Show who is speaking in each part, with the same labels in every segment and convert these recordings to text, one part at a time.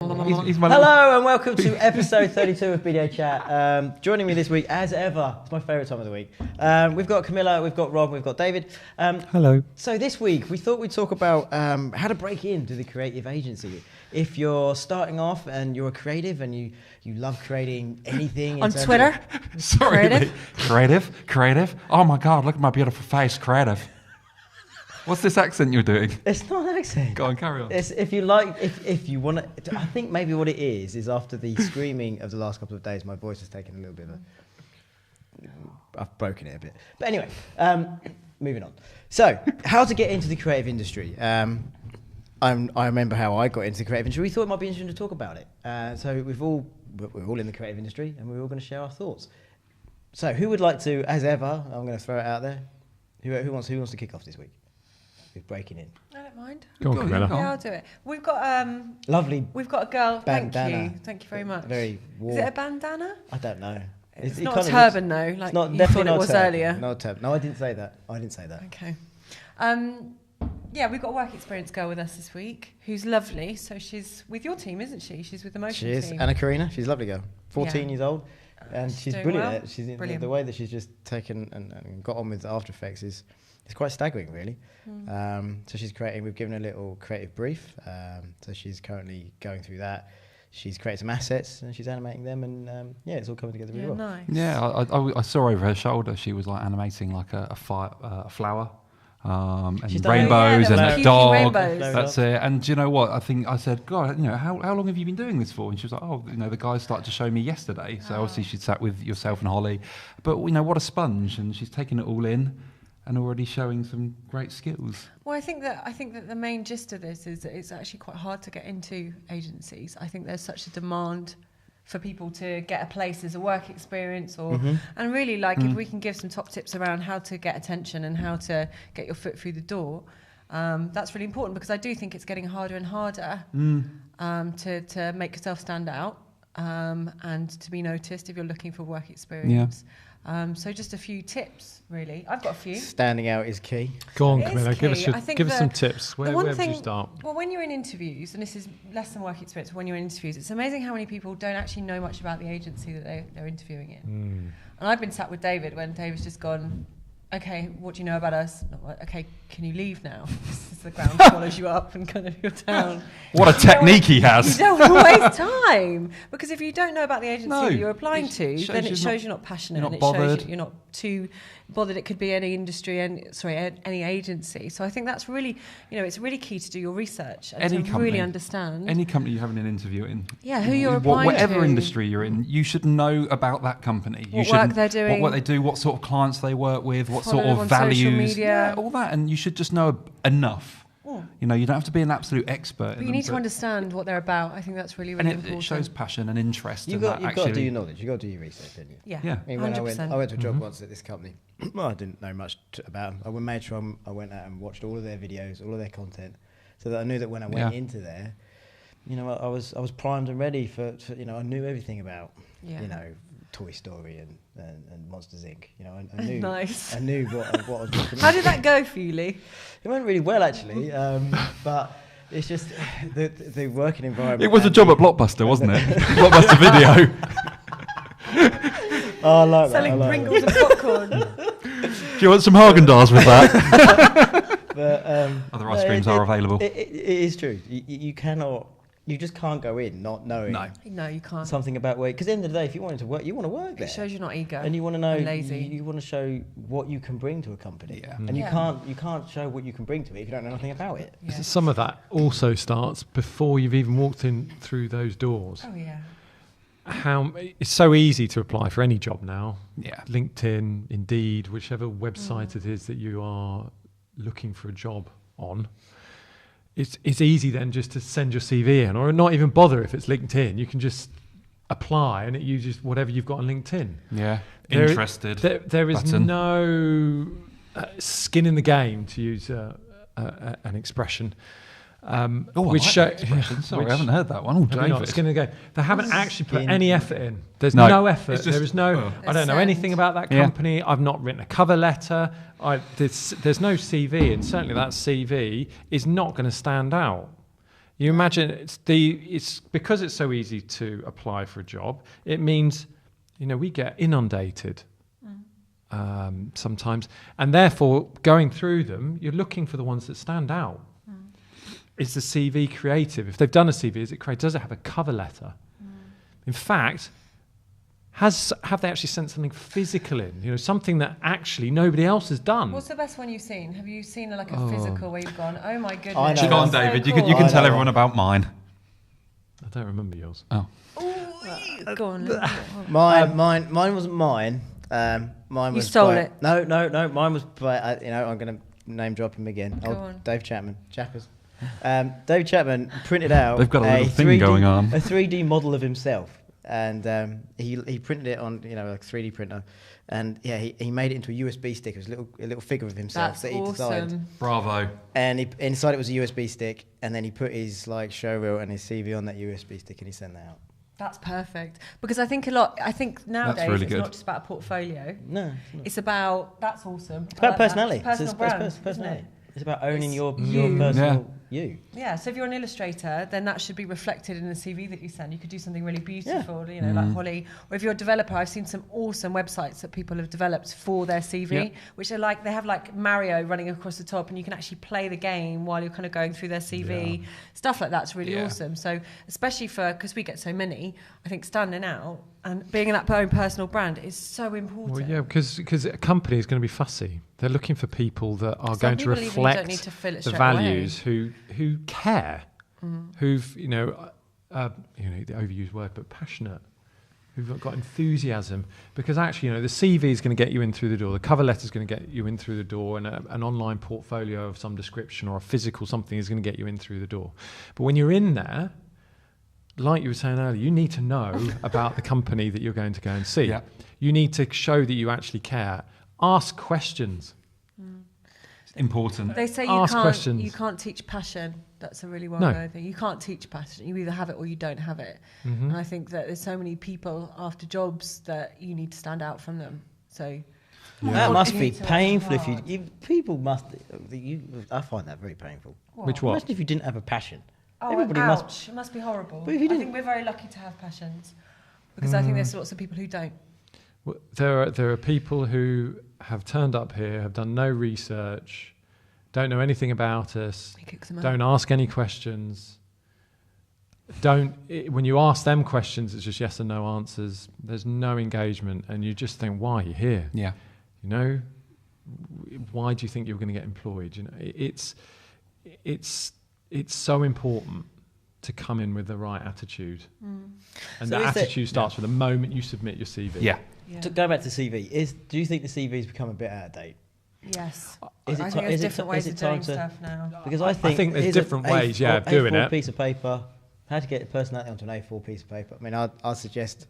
Speaker 1: Hello and welcome to episode 32 of BDAchat. Joining me this week, as ever, it's my favourite time of the week. We've got Camilla, we've got Rob, we've got David.
Speaker 2: Hello.
Speaker 1: So this week we thought we'd talk about how to break into the creative agency. If you're starting off and you're a creative and you love creating anything
Speaker 3: on Twitter.
Speaker 2: Sorry, creative. Oh my God, look at my beautiful face, creative. What's this accent you're doing?
Speaker 1: It's not an accent.
Speaker 2: Go on, carry on.
Speaker 1: It's, if you want to, I think maybe what it is after the screaming of the last couple of days, my voice has taken a little bit of I've broken it a bit. But anyway, moving on. So, how to get into the creative industry. I remember how I got into the creative industry. We thought it might be interesting to talk about it. So we're all in the creative industry and we're all going to share our thoughts. So who would like to, as ever, I'm going to throw it out there. Who wants to kick off this week? Breaking in.
Speaker 3: I don't mind.
Speaker 2: Go on, Camilla.
Speaker 3: Yeah, I'll do it. We've got
Speaker 1: lovely.
Speaker 3: We've got a girl.
Speaker 1: Bandana.
Speaker 3: Thank you very much.
Speaker 1: Very warm.
Speaker 3: Is it a bandana?
Speaker 1: I don't know.
Speaker 3: It's not a turban though, like you thought it was earlier.
Speaker 1: Not a turban. No, I didn't say that.
Speaker 3: Okay. Yeah, we've got a work experience girl with us this week who's lovely. So she's with your team, isn't she? She's with the motion team.
Speaker 1: She is. Anna Karina. She's a lovely girl. 14 years old. And she's brilliant
Speaker 3: well.
Speaker 1: at it. She's brilliant. The way that she's just taken and got on with the After Effects is quite staggering, really. So she's creating. We've given her a little creative brief. So she's currently going through that. She's created some assets and she's animating them, and yeah, it's all coming together really well.
Speaker 3: Nice.
Speaker 2: Yeah, I saw over her shoulder she was like animating like a flower. And rainbows and a dog.
Speaker 3: Rainbows.
Speaker 2: That's it. And do you know what? I think I said, God, how long have you been doing this for? And she was like, the guys started to show me yesterday. So obviously she'd sat with yourself and Holly. But what a sponge, and she's taking it all in and already showing some great skills.
Speaker 3: Well, I think that the main gist of this is that it's actually quite hard to get into agencies. I think there's such a demand for people to get a place as a work experience, and really if we can give some top tips around how to get attention and how to get your foot through the door, that's really important, because I do think it's getting harder and harder to make yourself stand out and to be noticed if you're looking for work experience. So just a few tips, really. I've got a few.
Speaker 1: Standing out is key.
Speaker 2: Go on, Camilla, give us some tips. Where would you start?
Speaker 3: Well, when you're in interviews, and this is less than work experience, when you're in interviews, it's amazing how many people don't actually know much about the agency that they're interviewing in. And I've been sat with David when David's just gone, okay, what do you know about us? Okay, can you leave now? The ground swallows you up and kind of you're down.
Speaker 2: What a technique he has.
Speaker 3: You don't waste time, because if you don't know about the agency that you're applying to, then it shows you're not passionate,
Speaker 2: you're not
Speaker 3: and it
Speaker 2: bothered.
Speaker 3: shows you're not too bothered. It could be any industry, any agency. So I think that's really, it's really key to do your research and really understand.
Speaker 2: Any company you have an interview in.
Speaker 3: Yeah, who you're applying to.
Speaker 2: Whatever industry you're in, you should know about that company.
Speaker 3: What work they're doing.
Speaker 2: What they do, what sort of clients they work with, what
Speaker 3: Follow
Speaker 2: sort of
Speaker 3: on
Speaker 2: values.
Speaker 3: social media.
Speaker 2: Yeah, all that. And you should just know enough. You don't have to be an absolute expert.
Speaker 3: But you need to understand what they're about. I think that's really, really important.
Speaker 2: It shows passion and interest.
Speaker 1: You've got to do your knowledge. You've got to do your research, don't you?
Speaker 3: Yeah.
Speaker 1: I mean, when I went to a job once at this company, well, I didn't know much about them. I made sure I went out and watched all of their videos, all of their content, so that I knew that when I went into there, I was primed and ready for I knew everything about, Toy Story and Monsters Inc. I knew.
Speaker 3: Nice.
Speaker 1: I knew what I was looking at.
Speaker 3: How did that go for you, Lee?
Speaker 1: It went really well, actually, but it's just the working environment.
Speaker 2: It was a job at Blockbuster, wasn't it? Blockbuster Video.
Speaker 1: Oh, I like
Speaker 3: Selling
Speaker 1: that.
Speaker 3: Pringles and popcorn.
Speaker 2: Do you want some Haagen-Dazs with that?
Speaker 1: But,
Speaker 2: other ice creams are available.
Speaker 1: It is true. You just can't go in not knowing.
Speaker 3: No, you can't.
Speaker 1: Something about work, because at the end of the day, if you wanted to work, you want to work there.
Speaker 3: It shows you're not eager.
Speaker 1: And you want to know.
Speaker 3: Lazy.
Speaker 1: You want to show what you can bring to a company.
Speaker 2: Yeah.
Speaker 1: And you can't show what you can bring to it if you don't know anything about it.
Speaker 3: Yeah.
Speaker 4: Some of that also starts before you've even walked in through those doors.
Speaker 3: Oh yeah.
Speaker 4: It's so easy to apply for any job now.
Speaker 2: Yeah.
Speaker 4: LinkedIn, Indeed, whichever website it is that you are looking for a job on. It's easy then just to send your CV in, or not even bother if it's LinkedIn. You can just apply and it uses whatever you've got on LinkedIn.
Speaker 2: Yeah. Interested.
Speaker 4: There is
Speaker 2: button.
Speaker 4: no skin in the game, to use an expression.
Speaker 2: Sorry, I haven't heard that one.
Speaker 4: It's going to go. They haven't actually put any effort in. There's no effort. There is no. I don't know anything about that company. I've not written a cover letter. There's no CV, and certainly that CV is not going to stand out. You imagine it's because it's so easy to apply for a job. It means, we get inundated sometimes, and therefore going through them, you're looking for the ones that stand out. Is the CV creative? If they've done a CV, is it creative? Does it have a cover letter? In fact, have they actually sent something physical in? Something that actually nobody else has done.
Speaker 3: What's the best one you've seen? Have you seen a physical where you've gone, oh my goodness?
Speaker 1: I know.
Speaker 2: Go on,
Speaker 3: that's so
Speaker 2: David.
Speaker 3: cool.
Speaker 2: You can tell everyone about mine.
Speaker 4: I don't remember yours.
Speaker 2: Oh.
Speaker 3: Ooh, go on.
Speaker 1: Mine wasn't mine. Mine was.
Speaker 3: You stole it.
Speaker 1: No. Mine was by. I'm going to name drop him again.
Speaker 3: Go on.
Speaker 1: Dave Chapman. Chappers. Dave Chapman printed out.
Speaker 2: They've got a little thing going on.
Speaker 1: A 3D model of himself, and he printed it on a 3D printer, and he made it into a USB stick. It was a little figure of himself that he designed.
Speaker 2: Bravo.
Speaker 1: And inside it was a USB stick, and then he put his show reel and his CV on that USB stick, and he sent that out.
Speaker 3: That's perfect, because I think nowadays
Speaker 2: really
Speaker 3: it's
Speaker 2: good.
Speaker 3: not just about a portfolio.
Speaker 1: No,
Speaker 3: It's about, that's awesome.
Speaker 1: it's about personality.
Speaker 3: It's personal brand,
Speaker 1: personality.
Speaker 3: isn't it?
Speaker 1: It's about owning
Speaker 3: It's
Speaker 1: your
Speaker 3: you.
Speaker 1: personal you.
Speaker 3: Yeah, so if you're an illustrator, then that should be reflected in the CV that you send. You could do something really beautiful, like Holly. Or if you're a developer, I've seen some awesome websites that people have developed for their CV, which are they have Mario running across the top, and you can actually play the game while you're kind of going through their CV.
Speaker 4: Yeah.
Speaker 3: Stuff like that's really awesome. So especially because we get so many, I think standing out and being in that own personal brand is so important.
Speaker 4: Well, yeah, because a company is going to be fussy. They're looking for people that are going to reflect the values, who care, who've the overused word, but passionate, who've got enthusiasm. Because actually, the CV is going to get you in through the door. The cover letter is going to get you in through the door, and an online portfolio of some description or a physical something is going to get you in through the door. But when you're in there, like you were saying earlier, you need to know about the company that you're going to go and see. Yeah. You need to show that you actually care. Ask questions.
Speaker 2: It's important.
Speaker 3: They say you can't teach passion. That's a really well-known thing. You can't teach passion. You either have it or you don't have it. And I think that there's so many people after jobs that you need to stand out from them. So
Speaker 1: that must be painful if people must. I find that very painful.
Speaker 3: What?
Speaker 4: Which what?
Speaker 1: Imagine if you didn't have a passion.
Speaker 3: Oh,
Speaker 1: Everybody
Speaker 3: ouch. It must be horrible.
Speaker 1: But if you
Speaker 3: I think we're very lucky to have passions, because I think there's lots of people who don't.
Speaker 4: Well, there are people who have turned up here, have done no research, don't know anything about us, don't ask any questions. When you ask them questions, it's just yes and no answers. There's no engagement, and you just think, why are you here?
Speaker 2: Yeah.
Speaker 4: Why do you think you're going to get employed? It's so important to come in with the right attitude. And
Speaker 1: So
Speaker 4: that attitude starts from the moment you submit your CV.
Speaker 2: Yeah.
Speaker 1: To go back to CV, do you think the CV's become a bit out of date?
Speaker 3: Yes.
Speaker 1: Is
Speaker 3: I
Speaker 1: it
Speaker 3: think there's different ways
Speaker 1: is
Speaker 3: of
Speaker 1: it time
Speaker 3: doing
Speaker 1: to?
Speaker 3: stuff now.
Speaker 1: Because I think
Speaker 4: there's
Speaker 1: here's a
Speaker 4: different ways, of doing
Speaker 1: A4
Speaker 4: it.
Speaker 1: piece of paper. How to get the personality onto an A4 piece of paper. I mean, I'd suggest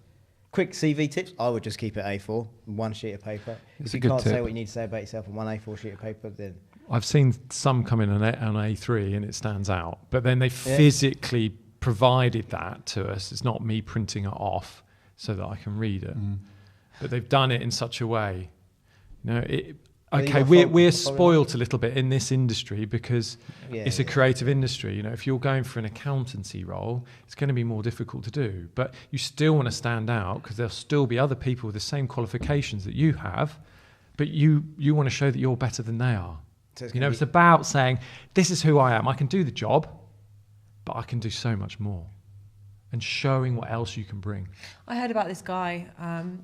Speaker 1: quick CV tips. I would just keep it A4, one sheet of paper.
Speaker 2: It's
Speaker 1: if
Speaker 2: a
Speaker 1: you
Speaker 2: good
Speaker 1: can't say
Speaker 2: tip.
Speaker 1: what you need to say about yourself on one A4 sheet of paper, then
Speaker 4: I've seen some come in on A3 and it stands out, but then they physically provided that to us. It's not me printing it off so that I can read it, but they've done it in such a way. We're spoilt a little bit in this industry because it's a creative industry. If you're going for an accountancy role, it's going to be more difficult to do, but you still want to stand out because there'll still be other people with the same qualifications that you have, but you want to show that you're better than they are. So it's about saying, this is who I am. I can do the job, but I can do so much more. And showing what else you can bring.
Speaker 3: I heard about this guy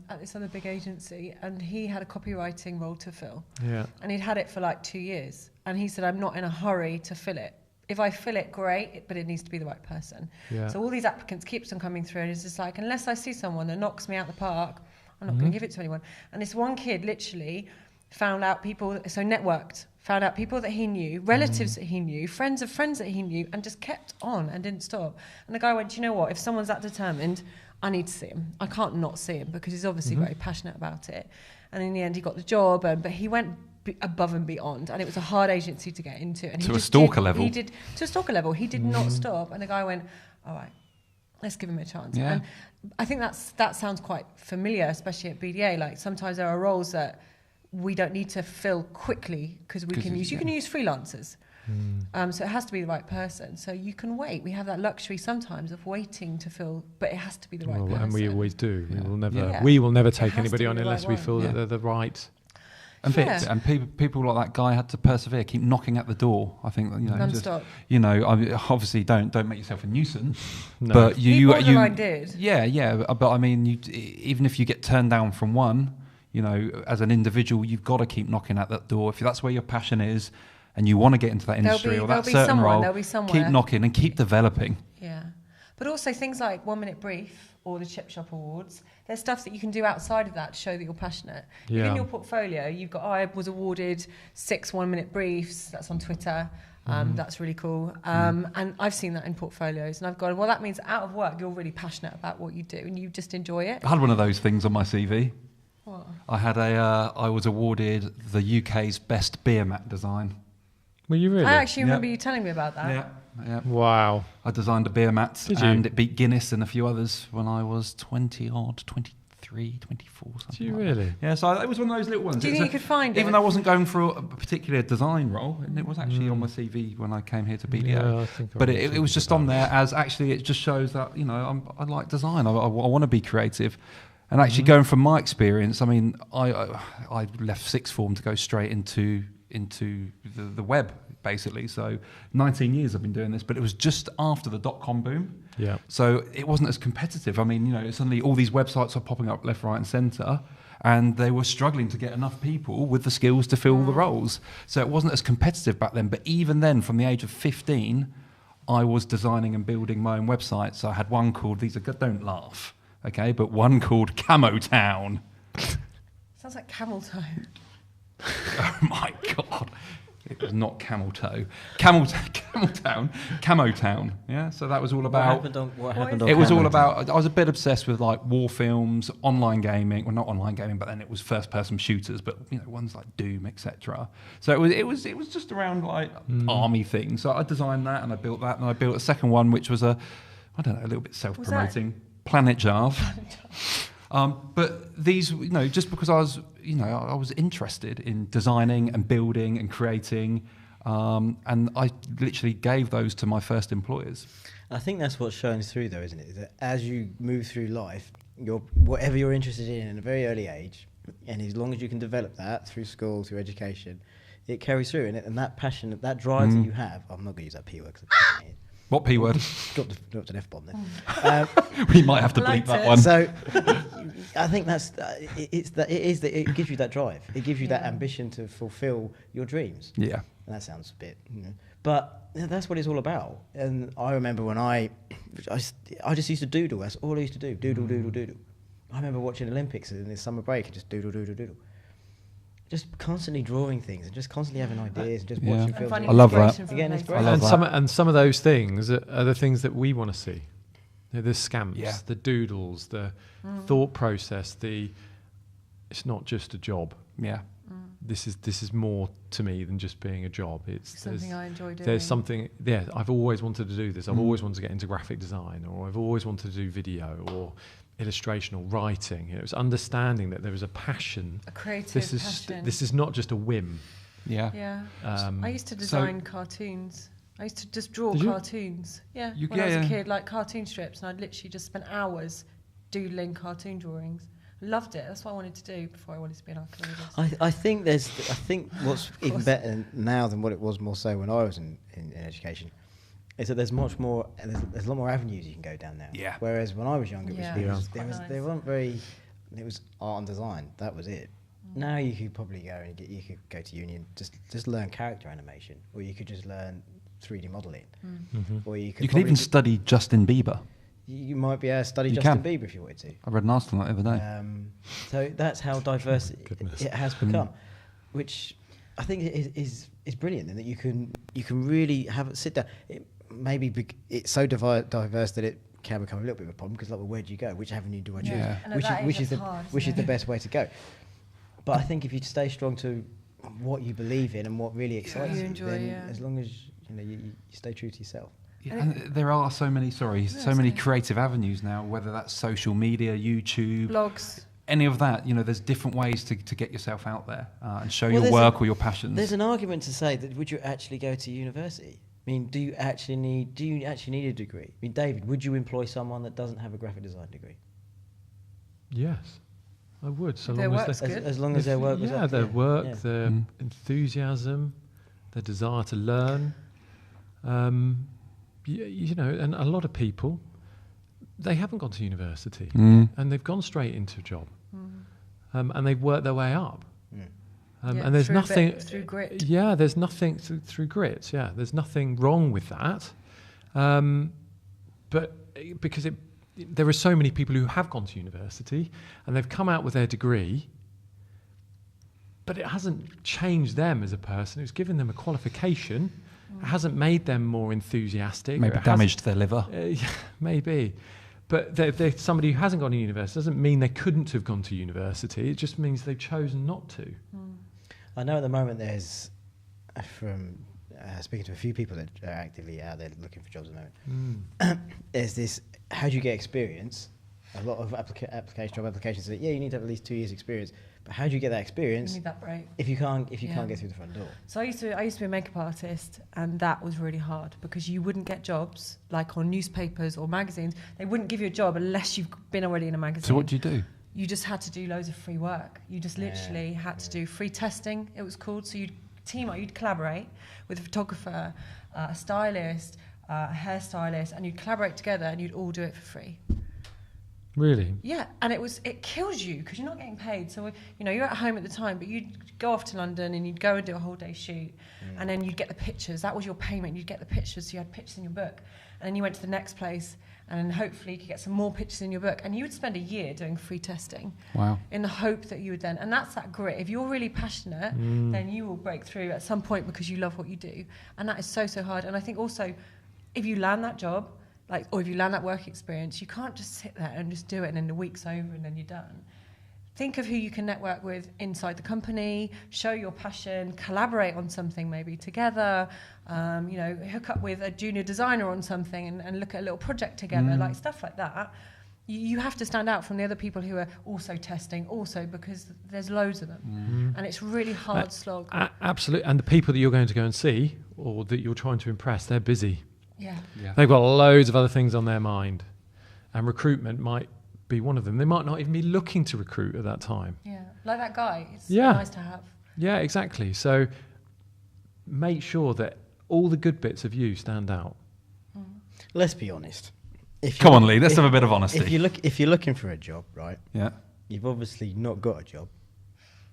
Speaker 3: at this other big agency, and he had a copywriting role to fill. Yeah. And he'd had it for 2 years. And he said, I'm not in a hurry to fill it. If I fill it, great, but it needs to be the right person. Yeah. So all these applicants keeps on coming through, and it's just unless I see someone that knocks me out the park, I'm not going to give it to anyone. And this one kid literally found out networked, found out people that he knew, relatives that he knew, friends of friends that he knew, and just kept on and didn't stop. And the guy went, you know what, if someone's that determined, I need to see him. I can't not see him because he's obviously very passionate about it. And in the end, he got the job, but he went above and beyond, and it was a hard agency to get into. And
Speaker 2: to a stalker level.
Speaker 3: To a stalker level. He did not stop. And the guy went, all right, let's give him a chance.
Speaker 2: Yeah.
Speaker 3: And I think that sounds quite familiar, especially at BDA. Sometimes there are roles that we don't need to fill quickly because you can use freelancers. So it has to be the right person. So you can wait. We have that luxury sometimes of waiting to fill, but it has to be the right person.
Speaker 4: And we always do.
Speaker 2: Yeah.
Speaker 4: We will never
Speaker 3: It
Speaker 4: take
Speaker 3: has
Speaker 4: anybody
Speaker 3: to be
Speaker 4: on
Speaker 3: the
Speaker 4: unless
Speaker 3: right
Speaker 4: we
Speaker 3: one.
Speaker 4: feel
Speaker 2: Yeah.
Speaker 4: that they're the right.
Speaker 2: And,
Speaker 3: Yeah.
Speaker 2: and people like that guy had to persevere, keep knocking at the door. I think
Speaker 3: Non-stop.
Speaker 2: Obviously don't make yourself a nuisance.
Speaker 4: No.
Speaker 2: But
Speaker 3: He borderline did.
Speaker 2: Yeah. But I mean, even if you get turned down from one, as an individual, you've got to keep knocking at that door. If that's where your passion is, and you want to get into that industry or that certain role,
Speaker 3: there'll be somewhere.
Speaker 2: keep knocking and keep developing.
Speaker 3: Yeah. But also things like 1 Minute Brief or the Chip Shop Awards, there's stuff that you can do outside of that to show that you're passionate.
Speaker 4: Yeah.
Speaker 3: In your portfolio, you've got, I was awarded 6 1 Minute Briefs, that's on Twitter. That's really cool. And I've seen that in portfolios, and I've gone, well, that means out of work, you're really passionate about what you do and you just enjoy it.
Speaker 2: I had one of those things on my CV.
Speaker 3: What?
Speaker 2: I was awarded the UK's best beer mat design.
Speaker 4: Were you really?
Speaker 3: I actually remember you telling me about that.
Speaker 2: Yeah.
Speaker 4: Wow.
Speaker 2: I designed a beer mat,
Speaker 4: Did you?
Speaker 2: and it beat Guinness and a few others when I was 23, 24, something
Speaker 4: Did you
Speaker 2: like
Speaker 4: really?
Speaker 2: that. Yeah, so it was one of those little ones.
Speaker 3: Do you think you could find it?
Speaker 2: Even though I wasn't going for a particular design role, and it was actually on my CV when I came here to BDA.
Speaker 4: Yeah, I think I
Speaker 2: But
Speaker 4: remember
Speaker 2: it was just
Speaker 4: talking
Speaker 2: on
Speaker 4: about
Speaker 2: there as actually it just shows that, I like design. I want to be creative. And actually going from my experience, I mean, I left sixth form to go straight into the web, basically. So 19 years I've been doing this, but it was just after the dot-com boom.
Speaker 4: Yeah.
Speaker 2: So it wasn't as competitive. I mean, suddenly all these websites are popping up left, right and centre, and they were struggling to get enough people with the skills to fill the roles. So it wasn't as competitive back then. But even then, from the age of 15, I was designing and building my own websites. I had one called, don't laugh, okay, but one called Camo Town.
Speaker 3: Sounds like camel toe.
Speaker 2: Oh my God. It was not Camel Toe. Camel Town. Yeah, so that was all about.
Speaker 1: What happened on
Speaker 2: It was all
Speaker 1: Camel
Speaker 2: about. I was a bit obsessed with like war films, online gaming. Well, not online gaming, but then it was first-person shooters. But ones like Doom, etc. So it was just around like army things. So I designed that and I built that, and I built a second one, which was a little bit self-promoting, Planet Jarve. But these, just because I was interested in designing and building and creating, and I literally gave those to my first employers.
Speaker 1: I think that's what shines through, though, isn't it? Is that as you move through life, whatever you're interested in a very early age, and as long as you can develop that through school, through education, it carries through, and that passion, that drive that you have. I'm not going to use that P word.
Speaker 2: What P word?
Speaker 1: Dropped an F-bomb there.
Speaker 2: We might have to bleep that one.
Speaker 1: So I think it gives you that drive. It gives you that ambition to fulfill your dreams.
Speaker 2: Yeah.
Speaker 1: And that sounds a bit, but that's what it's all about. And I remember when I just used to doodle. That's all I used to do. Doodle. I remember watching Olympics in the summer break and just doodle. Just constantly drawing things and just constantly having ideas and just watching films.
Speaker 2: I love that.
Speaker 1: Again, it's great.
Speaker 2: I love that.
Speaker 4: And some of those things are the things that we want to see. The scamps, the doodles, the thought process. It's not just a job.
Speaker 2: Yeah.
Speaker 4: This is more to me than just being a job. It's
Speaker 3: something I enjoy doing.
Speaker 4: There's something. Yeah, I've always wanted to do this. I've always wanted to get into graphic design, or I've always wanted to do video or illustration or writing. It's understanding that there is a passion.
Speaker 3: A creative passion.
Speaker 4: This is not just a whim.
Speaker 2: Yeah.
Speaker 3: Yeah. I used to design cartoons. I used to just draw cartoons. Yeah. When I was a kid, like cartoon strips, and I'd literally just spent hours doodling cartoon drawings. Loved it. That's what I wanted to do before I wanted to be an archaeologist.
Speaker 1: I think what's even better now than what it was more so when I was in education is that there's much more. There's a lot more avenues you can go down now.
Speaker 2: Yeah.
Speaker 1: Whereas when I was younger, there weren't very. It was art and design. That was it. Now you could probably go and you could go to uni and just learn character animation, or you could just learn 3D modelling, or you could
Speaker 2: even study Justin Bieber.
Speaker 1: You might be able to study Justin Bieber if you wanted to.
Speaker 2: I read an article on that the other day.
Speaker 1: So that's how diverse it has become, which I think is brilliant, and that you can really sit down. It's so diverse that it can become a little bit of a problem, because like, well, where do you go? Which avenue do I choose?
Speaker 2: Yeah.
Speaker 1: Which is the best way to go. But I think if you stay strong to what you believe in and what really excites you, as long as you stay true to yourself.
Speaker 2: Yeah, and there are so many creative avenues now, whether that's social media, YouTube,
Speaker 3: blogs,
Speaker 2: any of that, there's different ways to get yourself out there and show
Speaker 1: Well,
Speaker 2: your work or your passions.
Speaker 1: There's an argument to say that would you actually go to university? I mean, do you actually need a degree? I mean, David, would you employ someone that doesn't have a graphic design degree?
Speaker 4: Yes, I would. So
Speaker 3: Their
Speaker 4: long
Speaker 3: work's
Speaker 4: as
Speaker 3: good.
Speaker 1: As long as their work was up
Speaker 4: their
Speaker 1: there.
Speaker 4: work,
Speaker 1: Yeah.
Speaker 4: their enthusiasm, their desire to learn. And a lot of people, they haven't gone to university and they've gone straight into a job, and they've worked their way up. And there's nothing
Speaker 3: through grit.
Speaker 4: Yeah, there's nothing through grit. Yeah, there's nothing wrong with that. But because there are so many people who have gone to university and they've come out with their degree, but it hasn't changed them as a person. It's given them a qualification. It hasn't made them more enthusiastic.
Speaker 2: Maybe damaged their liver.
Speaker 4: Maybe. But they're somebody who hasn't gone to university doesn't mean they couldn't have gone to university. It just means they've chosen not to.
Speaker 1: I know at the moment there's, from speaking to a few people that are actively out there looking for jobs at the moment, there's this, how do you get experience? A lot of job applications say, yeah, you need to have at least 2 years experience. But how do you get that experience
Speaker 3: You need that break.
Speaker 1: if you can't get through the front door?
Speaker 3: So I used to be a makeup artist, and that was really hard because you wouldn't get jobs like on newspapers or magazines. They wouldn't give you a job unless you've been already in a magazine.
Speaker 2: So what do you do?
Speaker 3: You just had to do loads of free work. You just literally had to do free testing, it was called. So you'd team up, you'd collaborate with a photographer, a stylist, a hairstylist, and you'd collaborate together and you'd all do it for free.
Speaker 4: Really?
Speaker 3: Yeah, and it kills you because you're not getting paid. So you're at home at the time, but you'd go off to London and you'd go and do a whole day shoot, and then you'd get the pictures. That was your payment. You'd get the pictures, so you had pictures in your book, and then you went to the next place, and then hopefully you could get some more pictures in your book, and you would spend a year doing free testing.
Speaker 2: Wow.
Speaker 3: In the hope that you would then, and that's that grit. If you're really passionate, then you will break through at some point because you love what you do, and that is so hard. And I think also, if you land that job, or if you land that work experience, you can't just sit there and just do it and then the week's over and then you're done. Think of who you can network with inside the company, show your passion, collaborate on something maybe together, hook up with a junior designer on something and look at a little project together, like stuff like that. You have to stand out from the other people who are also testing, because there's loads of them. And it's really hard slog.
Speaker 4: Absolutely. And the people that you're going to go and see or that you're trying to impress, they're busy.
Speaker 3: Yeah.
Speaker 4: They've got loads of other things on their mind, and recruitment might be one of them. They might not even be looking to recruit at that time.
Speaker 3: Yeah, like that guy. It's nice to have.
Speaker 4: Yeah, exactly. So make sure that all the good bits of you stand out.
Speaker 1: Let's be honest.
Speaker 2: Come on, Lee. Let's have a bit of honesty.
Speaker 1: If you're looking for a job, right?
Speaker 2: Yeah.
Speaker 1: You've obviously not got a job.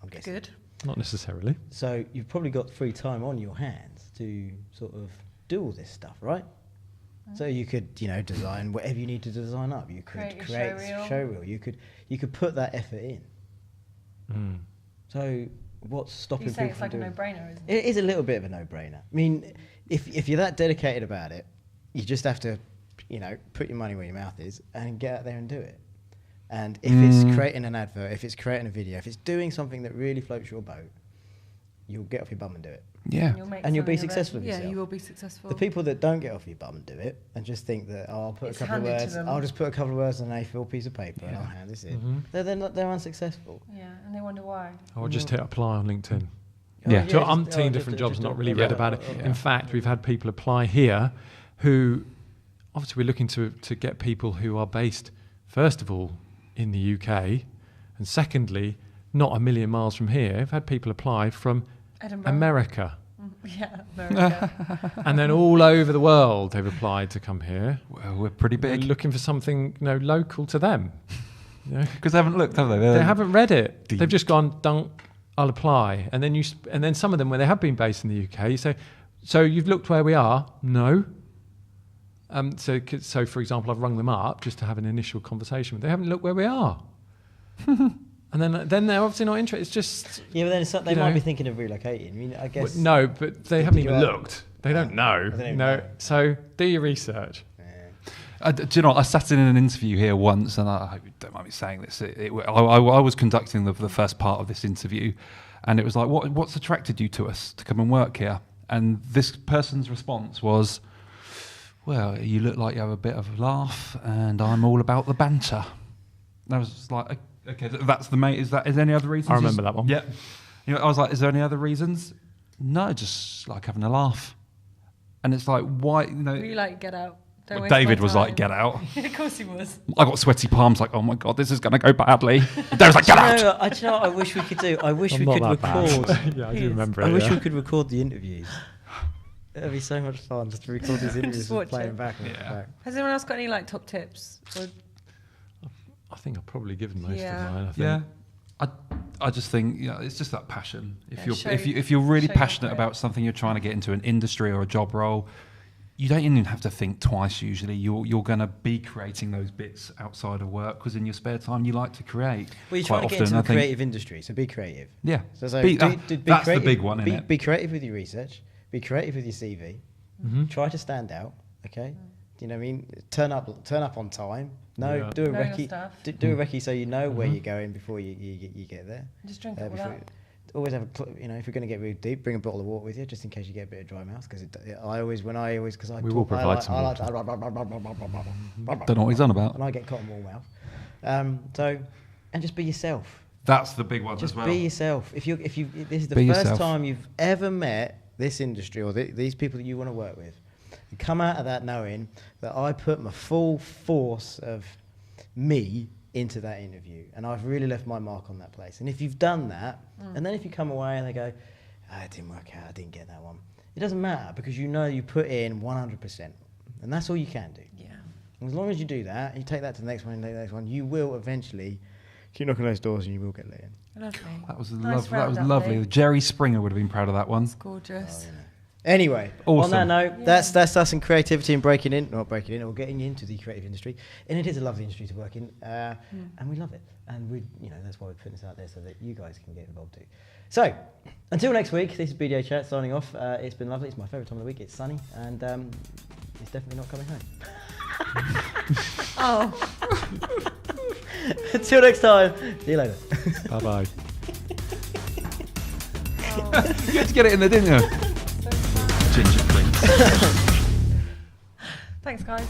Speaker 1: I'm guessing.
Speaker 3: Good.
Speaker 4: Not necessarily.
Speaker 1: So you've probably got free time on your hands to sort of do all this stuff, right? So you could, design whatever you need to design up. You could create a showreel. You could put that effort in. So what's stopping
Speaker 3: You say
Speaker 1: people
Speaker 3: it's like
Speaker 1: from
Speaker 3: a
Speaker 1: doing
Speaker 3: no-brainer, isn't it?
Speaker 1: It is a little bit of a no-brainer. I mean, if you're that dedicated about it, you just have to, put your money where your mouth is and get out there and do it. And if it's creating an advert, if it's creating a video, if it's doing something that really floats your boat, you'll get off your bum and do it.
Speaker 2: Yeah.
Speaker 1: And you'll be successful with yourself.
Speaker 3: Yeah, you will be successful.
Speaker 1: The people that don't get off your bum and do it and just think that, I'll just put a couple of words on an A4 piece of paper and I'll hand this in. They're unsuccessful.
Speaker 3: Yeah, and they wonder why.
Speaker 4: Or just hit apply on LinkedIn.
Speaker 2: Yeah.
Speaker 4: To umpteen different jobs, not really read about it. In fact, we've had people apply here who, obviously we're looking to get people who are based, first of all, in the UK, and secondly, not a million miles from here. We've had people apply from
Speaker 3: Edinburgh.
Speaker 4: America.
Speaker 3: Yeah, America.
Speaker 4: And then all over the world they've applied to come here.
Speaker 2: Well, we're pretty big.
Speaker 4: They're looking for something local to them.
Speaker 2: Because they haven't looked, have they?
Speaker 4: They haven't read it. They've just gone, I'll apply. And then some of them, where they have been based in the UK, you say, so you've looked where we are? No. So for example, I've rung them up just to have an initial conversation. They haven't looked where we are. And then they're obviously not interested. It's just...
Speaker 1: Yeah, but then they might be thinking of relocating. I mean, I guess...
Speaker 4: No, but they haven't even looked. They don't know.
Speaker 1: They don't know.
Speaker 4: So do your research.
Speaker 2: Do you know what? I sat in an interview here once, and I hope you don't mind me saying this. I was conducting the first part of this interview, and it was like, what's attracted you to us to come and work here? And this person's response was, well, you look like you have a bit of a laugh, and I'm all about the banter. And I was like, Okay, that's the main. Is there any other reasons?
Speaker 4: I remember that one.
Speaker 2: Yeah. You know, I was like, is there any other reasons? No, just like having a laugh. And it's like, why? You know,
Speaker 3: Really like Get Out. Don't waste
Speaker 2: David
Speaker 3: my
Speaker 2: was
Speaker 3: time.
Speaker 2: like, get out.
Speaker 3: Of course he was.
Speaker 2: I got sweaty palms. Like, oh my god, this is going to go badly. David was like, get out.
Speaker 1: Do you know what I wish we could do? I wish
Speaker 4: I'm
Speaker 1: we
Speaker 4: not
Speaker 1: could
Speaker 4: that bad.
Speaker 1: record.
Speaker 4: Yeah, I do
Speaker 3: Yes.
Speaker 4: remember
Speaker 1: I
Speaker 4: it.
Speaker 1: wish
Speaker 4: yeah.
Speaker 1: we could record the interviews. It'd be so much fun just to record these interviews and
Speaker 3: watch
Speaker 1: play
Speaker 3: it.
Speaker 1: them back and
Speaker 2: Yeah.
Speaker 1: back.
Speaker 3: Has anyone else got any like top tips? Or,
Speaker 4: I think I've probably given most
Speaker 3: Yeah.
Speaker 4: of mine. I think.
Speaker 2: Yeah. I just think it's just that passion. If
Speaker 3: Yeah,
Speaker 2: if you're really
Speaker 3: show your
Speaker 2: passionate
Speaker 3: grit.
Speaker 2: about something, you're trying to get into an industry or a job role, you don't even have to think twice. Usually, you're going to be creating those bits outside of work because in your spare time you like to create.
Speaker 1: Well, you're
Speaker 2: quite
Speaker 1: trying to get
Speaker 2: often,
Speaker 1: into
Speaker 2: I
Speaker 1: the
Speaker 2: think.
Speaker 1: creative industry, so be creative.
Speaker 2: Yeah,
Speaker 1: So
Speaker 2: Be-
Speaker 1: do-
Speaker 2: that-
Speaker 1: be
Speaker 2: that's
Speaker 1: creative,
Speaker 2: the big one, isn't it?
Speaker 1: Be creative with your research. Be creative with your CV.
Speaker 4: Mm-hmm.
Speaker 1: Try to stand out. Okay. Do you know what I mean? Turn up on time. No,
Speaker 4: Yeah.
Speaker 1: do a
Speaker 3: Know your
Speaker 1: recce.
Speaker 3: stuff.
Speaker 1: Do a recce so you know where
Speaker 4: Mhm.
Speaker 1: you're going before you get there.
Speaker 3: just drink it all
Speaker 1: Before-
Speaker 3: up.
Speaker 1: Always have if you're going to get really deep, bring a bottle of water with you just in case you get a bit of dry mouth. Because
Speaker 4: We will provide some water.
Speaker 2: Don't know what he's on about.
Speaker 1: and I get cotton wool mouth. And just be yourself.
Speaker 2: That's the big one
Speaker 1: Just
Speaker 2: as well.
Speaker 1: be yourself. If you this is the
Speaker 2: Be
Speaker 1: first
Speaker 2: yourself.
Speaker 1: time you've ever met this industry or these people that you want to work with, you come out of that knowing that I put my full force of me into that interview, and I've really left my mark on that place. And if you've done that, and then if you come away and they go, it didn't work out, I didn't get that one, it doesn't matter because you know you put in 100%, and that's all you can do.
Speaker 3: Yeah.
Speaker 1: And as long as you do that, you take that to the next one, and take the next one, you will eventually keep knocking on those doors, and you will get let in.
Speaker 3: Lovely.
Speaker 2: That was
Speaker 3: Nice
Speaker 2: that was
Speaker 3: roundup,
Speaker 2: lovely.
Speaker 3: Lee.
Speaker 2: Jerry Springer would have been proud of that one.
Speaker 3: It's gorgeous.
Speaker 1: Anyway,
Speaker 2: Awesome.
Speaker 1: on that note,
Speaker 3: Yeah.
Speaker 1: that's us in creativity and not breaking in, or getting you into the creative industry. And it is a lovely industry to work in, and we love it. And that's why we're putting this out there so that you guys can get involved too. So, until next week, this is BDAchat signing off. It's been lovely. It's my favourite time of the week. It's sunny, and it's definitely not coming home.
Speaker 3: Oh.
Speaker 1: Until next time, see you later.
Speaker 4: Bye bye.
Speaker 2: You had to get it in there, didn't you? Ginger, please.
Speaker 3: Thanks, guys.